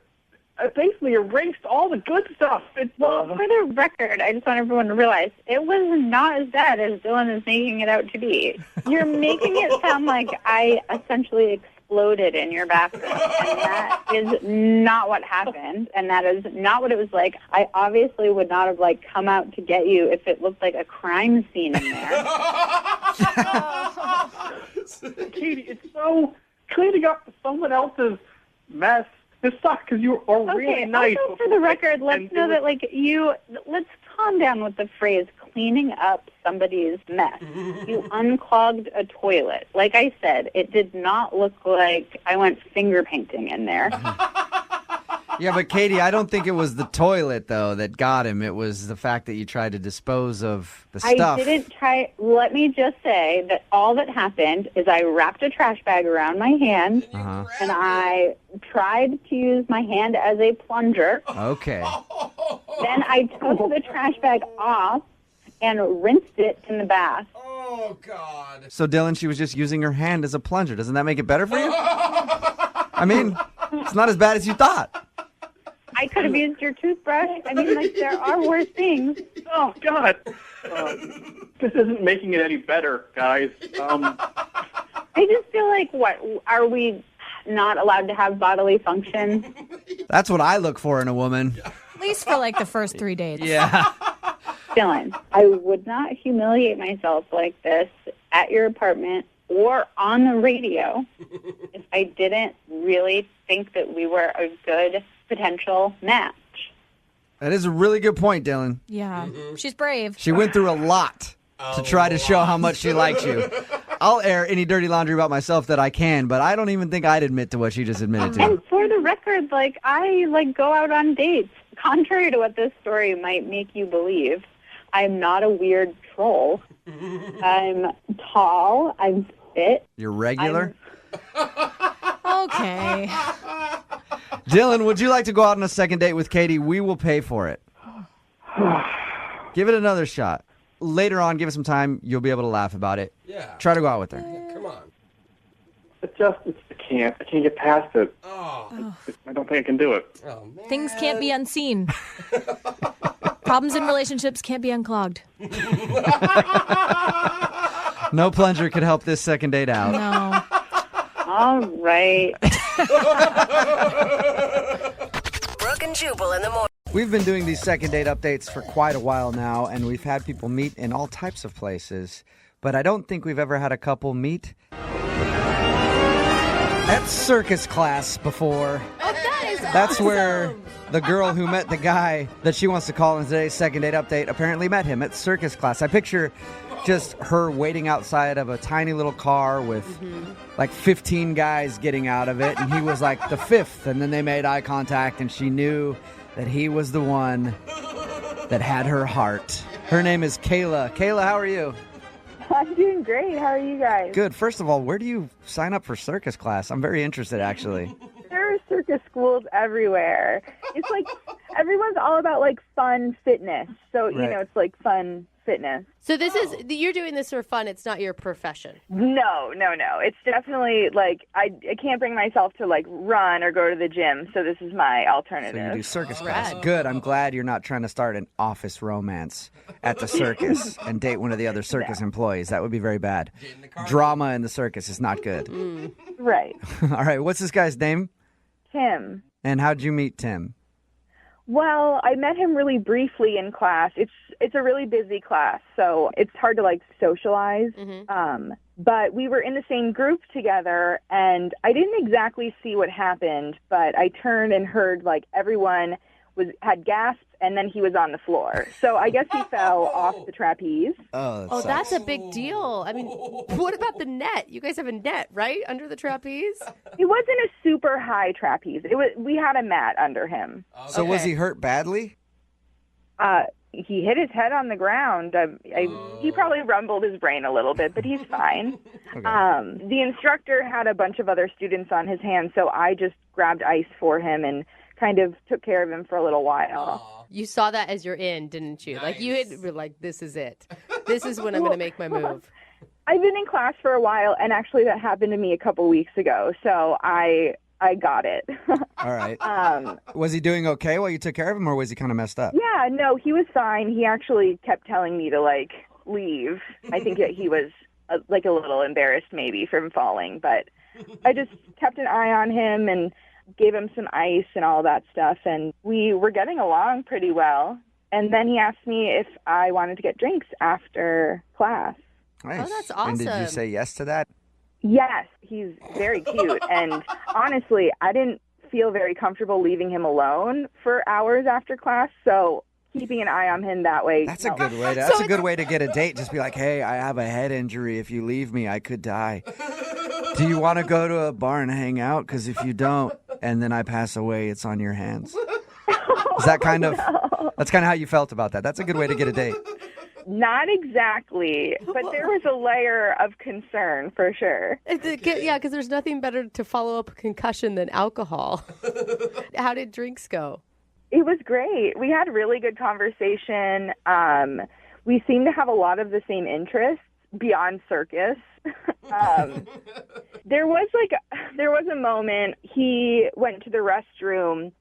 basically erased all the good stuff. Well, for the record, I just want everyone to realize it was not as bad as Dylan is making it out to be. You're making it sound like I essentially exploded in your bathroom, and that is not what happened, and that is not what it was like. I obviously would not have come out to get you if it looked like a crime scene in there. Katie, it's so cleaning up someone else's mess. This sucks because you are really nice. Also, for the record, let's know that let's calm down with the phrase cleaning up somebody's mess. You unclogged a toilet. Like I said, it did not look like I went finger painting in there. Yeah, but Katie, I don't think it was the toilet, though, that got him. It was the fact that you tried to dispose of the stuff. I didn't try. Let me just say that all that happened is I wrapped a trash bag around my hand, and I tried to use my hand as a plunger. Okay. Then I took the trash bag off and rinsed it in the bath. Oh, God. So, Dylan, she was just using her hand as a plunger. Doesn't that make it better for you? I mean, it's not as bad as you thought. I could have used your toothbrush. I mean, like, there are worse things. Oh, God. This isn't making it any better, guys. I just feel like, what, are we not allowed to have bodily function? That's what I look for in a woman. At least for like the first 3 dates. Yeah. Dylan, I would not humiliate myself like this at your apartment or on the radio if I didn't really think that we were a good potential match. That is a really good point, Dylan. Yeah. She's brave. She went through a lot to try to show how much she likes you. I'll air any dirty laundry about myself that I can, but I don't even think I'd admit to what she just admitted to. And for the record, like, I go out on dates. Contrary to what this story might make you believe, I'm not a weird troll. I'm tall. I'm fit. You're regular? Okay. Dylan, would you like to go out on a second date with Katie? We will pay for it. Give it another shot. Later on, give it some time. You'll be able to laugh about it. Yeah. Try to go out with her. Yeah, come on. I can't get past it. Oh. I don't think I can do it. Oh, man. Things can't be unseen. Problems in relationships can't be unclogged. No plunger could help this second date out. No. All right. Brooke and Jubal in the morning. We've been doing these second date updates for quite a while now, and we've had people meet in all types of places. But I don't think we've ever had a couple meet at circus class before. Oh, that is That's awesome. where the girl who met the guy that she wants to call in today's second date update apparently met him at circus class. I picture just her waiting outside of a tiny little car with like 15 guys getting out of it, and he was like the fifth, and then they made eye contact, and she knew that he was the one that had her heart. Her name is Kayla. Kayla, how are you? I'm doing great. How are you guys? Good. First of all, where do you sign up for circus class? I'm very interested, actually. There are circus schools everywhere. It's like everyone's all about like fun fitness. So, you know, it's like fun fitness. So you're doing this for fun. It's not your profession. No. It's definitely like I can't bring myself to like run or go to the gym. So this is my alternative. So you do circus class. Good. I'm glad you're not trying to start an office romance at the circus and date one of the other circus employees. That would be very bad. Drama in the circus is not good. Right. All right. What's this guy's name? Tim. And how'd you meet Tim? Well, I met him really briefly in class. It's a really busy class, so it's hard to like socialize. But we were in the same group together, and I didn't exactly see what happened, but I turned and heard like everyone had gasped, and then he was on the floor. So I guess he fell off the trapeze. Oh, that's a big deal. I mean, what about the net? You guys have a net, right, under the trapeze? It wasn't a super high trapeze. We had a mat under him. So was he hurt badly? He hit his head on the ground. He probably rumbled his brain a little bit, but he's fine. The instructor had a bunch of other students on his hands, so I just grabbed ice for him and kind of took care of him for a little while. You saw that as you're in, didn't you? Nice. Like you were like, this is it. This is when I'm going to make my move. I've been in class for a while, and actually that happened to me a couple weeks ago, so I got it. All right. Was he doing okay while you took care of him, or was he kind of messed up? Yeah, no, he was fine. He actually kept telling me to, like, leave. I think that he was, a little embarrassed maybe from falling, but I just kept an eye on him and gave him some ice and all that stuff, and we were getting along pretty well. And then he asked me if I wanted to get drinks after class. Nice. Oh, that's awesome. And did you say yes to that? Yes, he's very cute. And honestly, I didn't feel very comfortable leaving him alone for hours after class, so keeping an eye on him that way. That's a good way. That's a good way to get a date. Just be like, hey, I have a head injury. If you leave me, I could die. Do you want to go to a bar and hang out? Because if you don't, and then I pass away, it's on your hands. Is that kind of, that's kind of how you felt about that. That's a good way to get a date. Not exactly, but there was a layer of concern for sure. Yeah, because there's nothing better to follow up a concussion than alcohol. How did drinks go? It was great. We had really good conversation. We seemed to have a lot of the same interests. beyond circus. There was a moment he went to the restroom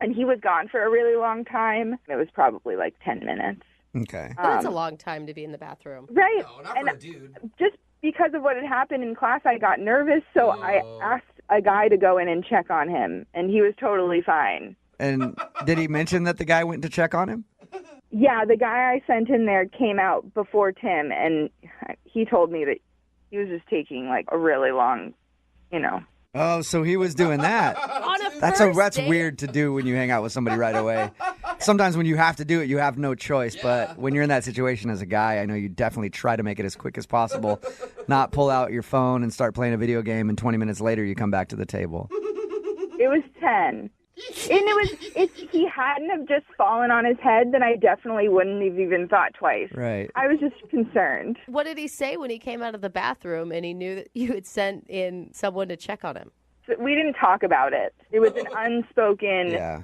and he was gone for a really long time. It was probably like 10 minutes. Okay. That's a long time to be in the bathroom. Right. No, not for a dude. Just because of what had happened in class, I got nervous, so I asked a guy to go in and check on him, and he was totally fine. And did he mention that the guy went to check on him? Yeah, the guy I sent in there came out before Tim, and he told me that he was just taking like a really long, Oh, so he was doing that. On a That's first date? weird to do when you hang out with somebody right away. Sometimes when you have to do it, you have no choice. But when you're in that situation as a guy, I know you definitely try to make it as quick as possible. Not pull out your phone and start playing a video game, and 20 minutes later you come back to the table. It was 10. And if he hadn't have just fallen on his head, then I definitely wouldn't have even thought twice. Right. I was just concerned. What did he say when he came out of the bathroom and he knew that you had sent in someone to check on him? We didn't talk about it. It was an unspoken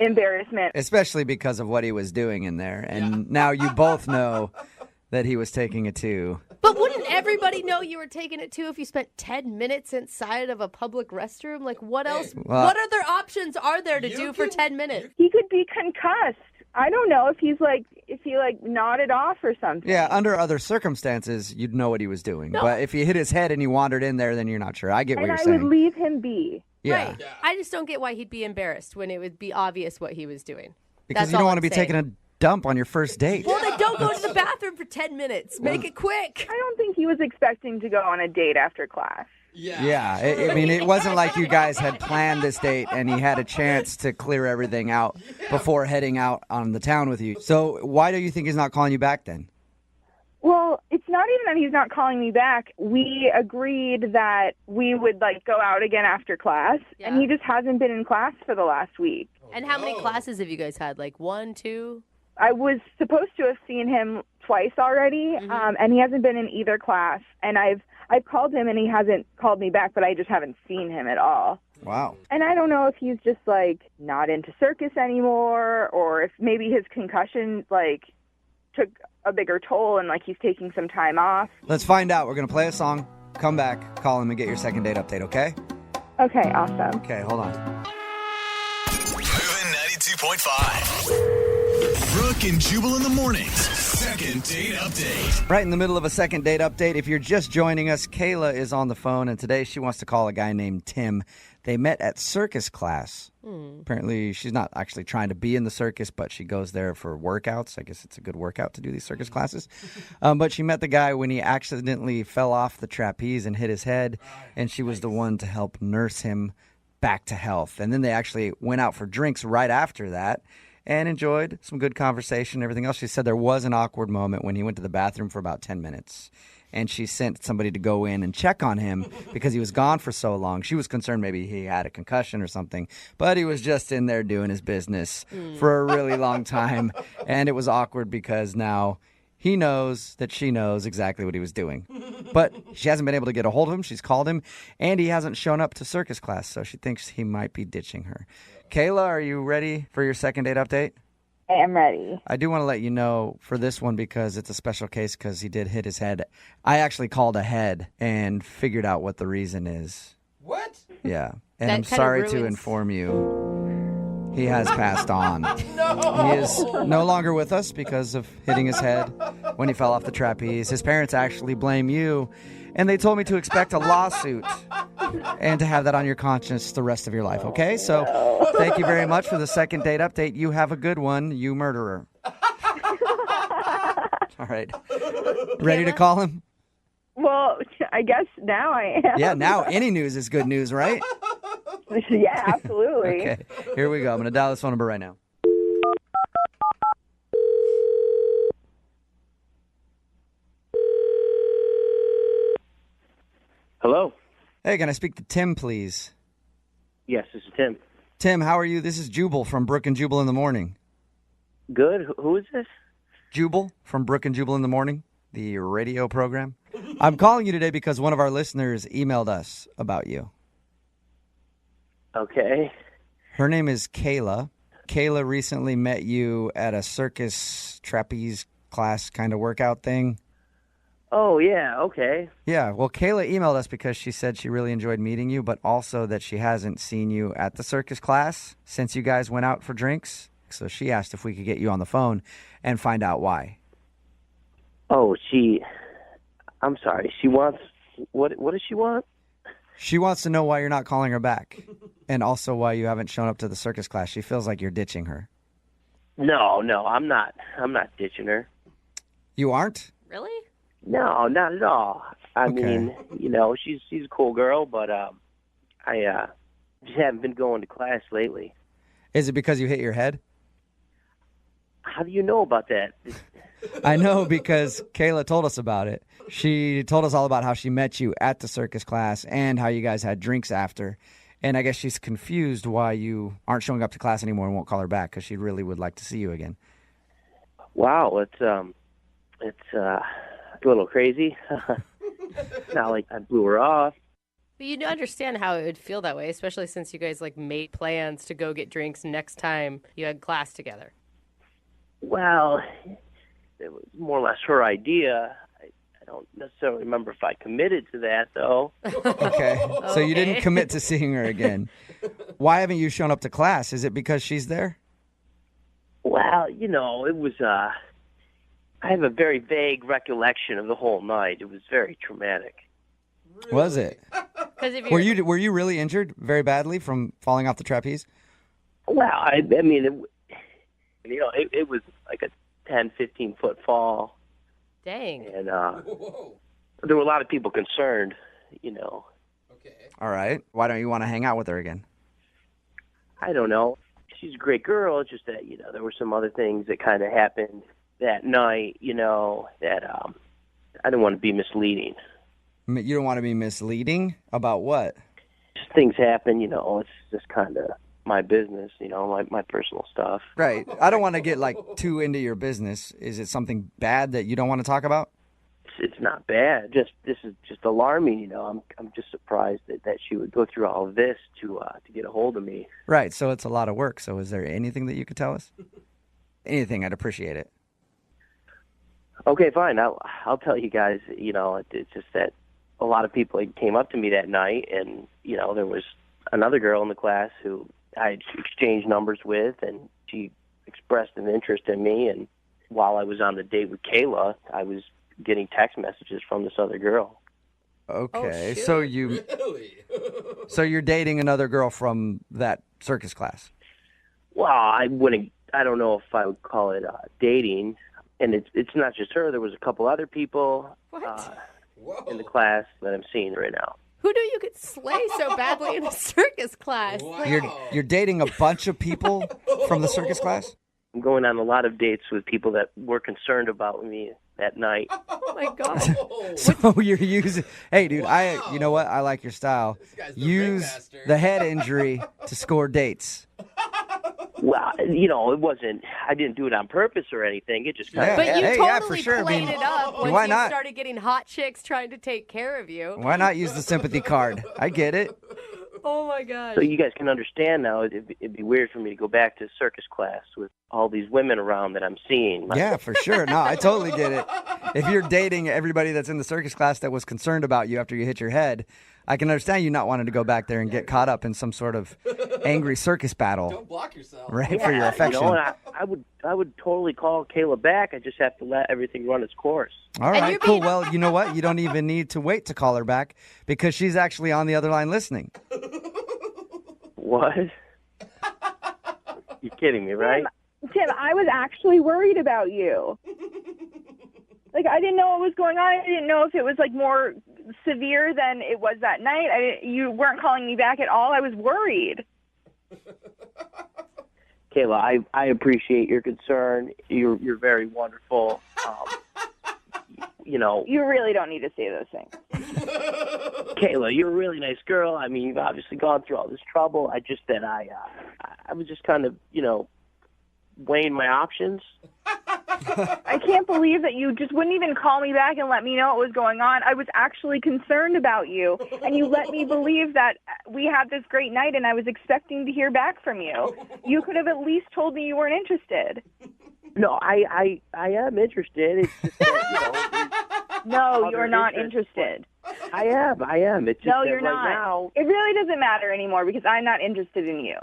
embarrassment. Especially because of what he was doing in there. And now you both know that he was taking it too. But wouldn't everybody know you were taking it too if you spent 10 minutes inside of a public restroom? Like, what else? Well, what other options are there to do for 10 minutes? He could be concussed. I don't know if he nodded off or something. Yeah, under other circumstances, you'd know what he was doing. No. But if he hit his head and he wandered in there, then you're not sure. I get what you're I saying. would leave him be. Yeah. Right. I just don't get why he'd be embarrassed when it would be obvious what he was doing. Because That's you don't all want to I'm be saying. taking a dump on your first date. Well, then don't go to the bathroom for 10 minutes. Make it quick. I don't think he was expecting to go on a date after class. Yeah, I mean, it wasn't like you guys had planned this date and he had a chance to clear everything out before heading out on the town with you. So why do you think he's not calling you back then? Well, it's not even that he's not calling me back. We agreed that we would go out again after class, and he just hasn't been in class for the last week. And how many classes have you guys had? Like 1, 2? I was supposed to have seen him twice already, and he hasn't been in either class. And I've called him, and he hasn't called me back, but I just haven't seen him at all. Wow. And I don't know if he's just not into circus anymore, or if maybe his concussion took a bigger toll and he's taking some time off. Let's find out. We're going to play a song, come back, call him, and get your second date update, okay? Okay, awesome. Okay, hold on. Moving 92.5. Brooke and Jubal in the mornings. Second date update. Right in the middle of a second date update. If you're just joining us, Kayla is on the phone, and today she wants to call a guy named Tim. They met at circus class. Apparently, she's not actually trying to be in the circus, but she goes there for workouts. I guess it's a good workout to do these circus classes. But she met the guy when he accidentally fell off the trapeze and hit his head, and she was the one to help nurse him back to health. And then they actually went out for drinks right after that and enjoyed some good conversation and everything else. She said there was an awkward moment when he went to the bathroom for about 10 minutes. And she sent somebody to go in and check on him because he was gone for so long. She was concerned maybe he had a concussion or something, but he was just in there doing his business for a really long time. And it was awkward because now he knows that she knows exactly what he was doing. But she hasn't been able to get a hold of him. She's called him, and he hasn't shown up to circus class, so she thinks he might be ditching her. Kayla, are you ready for your second date update? I am ready. I do want to let you know for this one because it's a special case because he did hit his head. I actually called ahead and figured out what the reason is. What? Yeah. And That I'm kinda sorry to ruins- inform you, he has passed on. No. He is no longer with us because of hitting his head when he fell off the trapeze. His parents actually blame you, and they told me to expect a lawsuit and to have that on your conscience the rest of your life, okay? So thank you very much for the second date update. You have a good one, you murderer. All right. Ready to call him? Well, I guess now I am. Yeah, now any news is good news, right? Yeah, absolutely. Okay, here we go. I'm going to dial this phone number right now. Hello. Hey, can I speak to Tim, please? Yes, this is Tim. Tim, how are you? This is Jubal from Brooke and Jubal in the Morning. Good. Who is this? Jubal from Brooke and Jubal in the Morning, the radio program. I'm calling you today because one of our listeners emailed us about you. Okay. Her name is Kayla. Kayla recently met you at a circus trapeze class kind of workout thing. Oh, yeah, okay. Yeah, well, Kayla emailed us because she said she really enjoyed meeting you, but also that she hasn't seen you at the circus class since you guys went out for drinks. So she asked if we could get you on the phone and find out why. Oh, I'm sorry. She wants, what does she want? She wants to know why you're not calling her back and also why you haven't shown up to the circus class. She feels like you're ditching her. No, I'm not ditching her. You aren't? Really? No, not at all. I mean, she's a cool girl, but I just haven't been going to class lately. Is it because you hit your head? How do you know about that? I know because Kayla told us about it. She told us all about how she met you at the circus class and how you guys had drinks after. And I guess she's confused why you aren't showing up to class anymore and won't call her back because she really would like to see you again. Wow, it's a little crazy. It's not like I blew her off. But you understand how it would feel that way, especially since you guys made plans to go get drinks next time you had class together. Well, it was more or less her idea. I don't necessarily remember if I committed to that, though. Okay. So you didn't commit to seeing her again. Why haven't you shown up to class? Is it because she's there? Well, it was, I have a very vague recollection of the whole night. It was very traumatic. Really? Was it? Were you really injured very badly from falling off the trapeze? Well, I mean, it was like a 10, 15-foot fall. Dang. And there were a lot of people concerned, Okay. All right. Why don't you want to hang out with her again? I don't know. She's a great girl. It's just that, there were some other things that kind of happened that night, that I didn't want to be misleading. You don't want to be misleading? About what? Just things happen, it's just kind of my business, my personal stuff. Right. I don't want to get too into your business. Is it something bad that you don't want to talk about? It's not bad. This is just alarming. I'm just surprised that she would go through all of this to get a hold of me. Right. So it's a lot of work. So is there anything that you could tell us? Anything. I'd appreciate it. Okay, fine. I'll tell you guys. It's just that a lot of people came up to me that night, and there was another girl in the class who I exchanged numbers with, and she expressed an interest in me. And while I was on the date with Kayla, I was getting text messages from this other girl. Okay, oh, so you're dating another girl from that circus class? Well, I don't know if I would call it dating, and it's not just her. There was a couple other people in the class that I'm seeing right now. Who knew you could slay so badly in a circus class? Wow. You're dating a bunch of people from the circus class? I'm going on a lot of dates with people that were concerned about me that night. Oh my God. So you're using... Hey, dude, you know what? I like your style. Use the head injury to score dates. Well, it wasn't... I didn't do it on purpose or anything. It just kind of... But you Hey, totally yeah, for sure. played it up why once you not? started getting hot chicks trying to take care of you. Why not use the sympathy card? I get it. Oh my gosh. So you guys can understand now, it'd be weird for me to go back to circus class with all these women around that I'm seeing. Yeah, for sure. No, I totally get it. If you're dating everybody that's in the circus class that was concerned about you after you hit your head, I can understand you not wanting to go back there and get caught up in some sort of angry circus battle. Don't block yourself. Right, for your affection. I would totally call Kayla back. I just have to let everything run its course. All right, cool. Well, you know what? You don't even need to wait to call her back because she's actually on the other line listening. What? You're kidding me, right? Tim, I was actually worried about you. I didn't know what was going on. I didn't know if it was more severe than it was that night. You weren't calling me back at all. I was worried. Kayla, I appreciate your concern. You're very wonderful. You really don't need to say those things. Kayla, you're a really nice girl. I mean, you've obviously gone through all this trouble. I was just kind of, weighing my options. I can't believe that you just wouldn't even call me back and let me know what was going on. I was actually concerned about you, and you let me believe that we had this great night, and I was expecting to hear back from you. You could have at least told me you weren't interested. No, I am interested. It's just that, No, you're not interested. I am. It's just No, that you're right not. now. It really doesn't matter anymore because I'm not interested in you.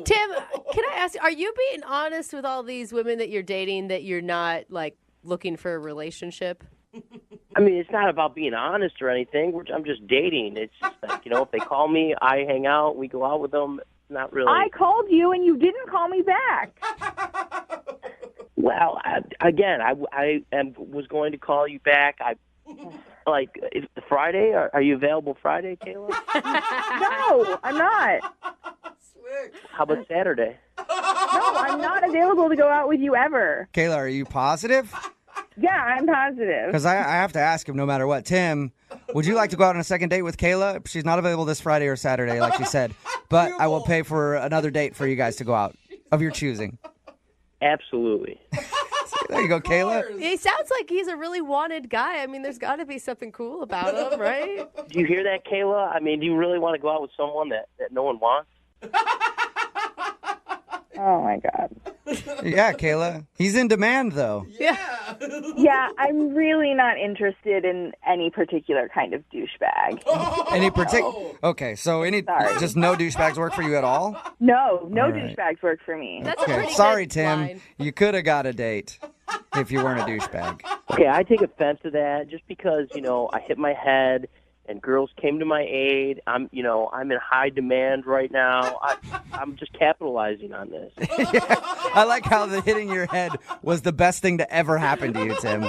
Tim, can I ask you, are you being honest with all these women that you're dating that you're not, like, looking for a relationship? I mean, it's not about being honest or anything. I'm just dating. It's just like, if they call me, I hang out, we go out with them. It's not really. I called you and you didn't call me back. Well, I was going to call you back. Is Friday? Are you available Friday, Kayla? No, I'm not. How about Saturday? No, I'm not available to go out with you ever. Kayla, are you positive? Yeah, I'm positive. Because I have to ask him no matter what. Tim, would you like to go out on a second date with Kayla? She's not available this Friday or Saturday, like she said. But I will pay for another date for you guys to go out of your choosing. Absolutely. There you go, Kayla. He sounds like he's a really wanted guy. I mean, there's got to be something cool about him, right? Do you hear that, Kayla? I mean, do you really want to go out with someone that no one wants? Oh, my God. Yeah, Kayla. He's in demand, though. Yeah, I'm really not interested in any particular kind of douchebag. Any particular? Okay, so just no douchebags work for you at all? No All right. douchebags work for me. Okay, sorry, Tim. You could have got a date if you weren't a douchebag. Okay, I take offense to that just because, I hit my head and girls came to my aid. I'm in high demand right now. I'm just capitalizing on this. I like how the hitting your head was the best thing to ever happen to you, Tim.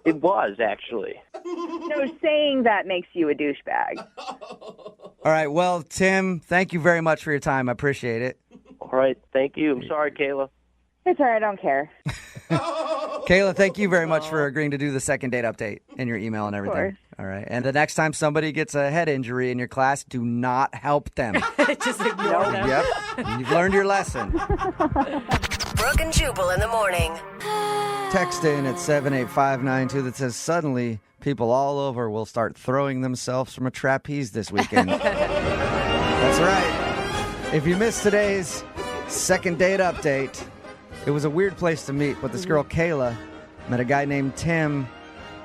It was, actually. No, saying that makes you a douchebag. All right, well, Tim, thank you very much for your time. I appreciate it. All right, thank you. I'm sorry, Kayla. It's all right, I don't care. Kayla, thank you very much for agreeing to do the second date update in your email and everything. course. All right. And the next time somebody gets a head injury in your class, do not help them. Just ignore them. Yep. You've learned your lesson. Brooke and Jubal in the morning. Text in at 78592 that says, suddenly people all over will start throwing themselves from a trapeze this weekend. That's right. If you missed today's second date update, it was a weird place to meet, but this girl, Kayla, met a guy named Tim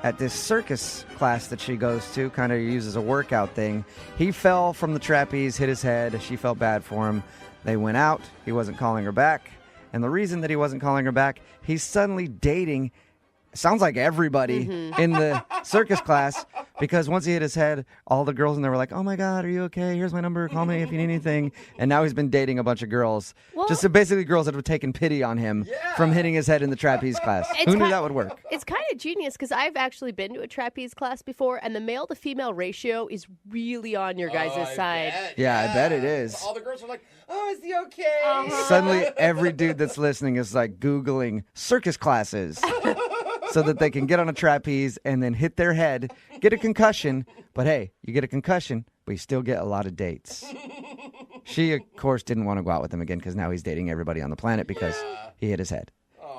at this circus class that she goes to, kind of uses a workout thing. He fell from the trapeze, hit his head. She felt bad for him. They went out. He wasn't calling her back. And the reason that he wasn't calling her back, he's suddenly dating, sounds like everybody in the circus class, because once he hit his head, all the girls in there were like, oh my God, are you okay? Here's my number. Call me if you need anything. And now he's been dating a bunch of girls. Well, just basically girls that have taken pity on him from hitting his head in the trapeze class. Who knew that would work? It's kind of genius because I've actually been to a trapeze class before, and the male to female ratio is really on your guys' side. Yeah, I bet it is. All the girls are like, oh, is he okay? Suddenly, every dude that's listening is like Googling circus classes so that they can get on a trapeze and then hit their head, get a concussion. But hey, you get a concussion, but you still get a lot of dates. She, of course, didn't want to go out with him again because now he's dating everybody on the planet because he hit his head.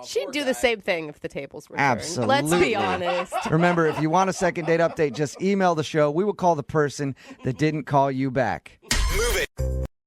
She'd do the same thing if the tables were turned. Absolutely. Let's be honest. Remember, if you want a second date update, just email the show. We will call the person that didn't call you back.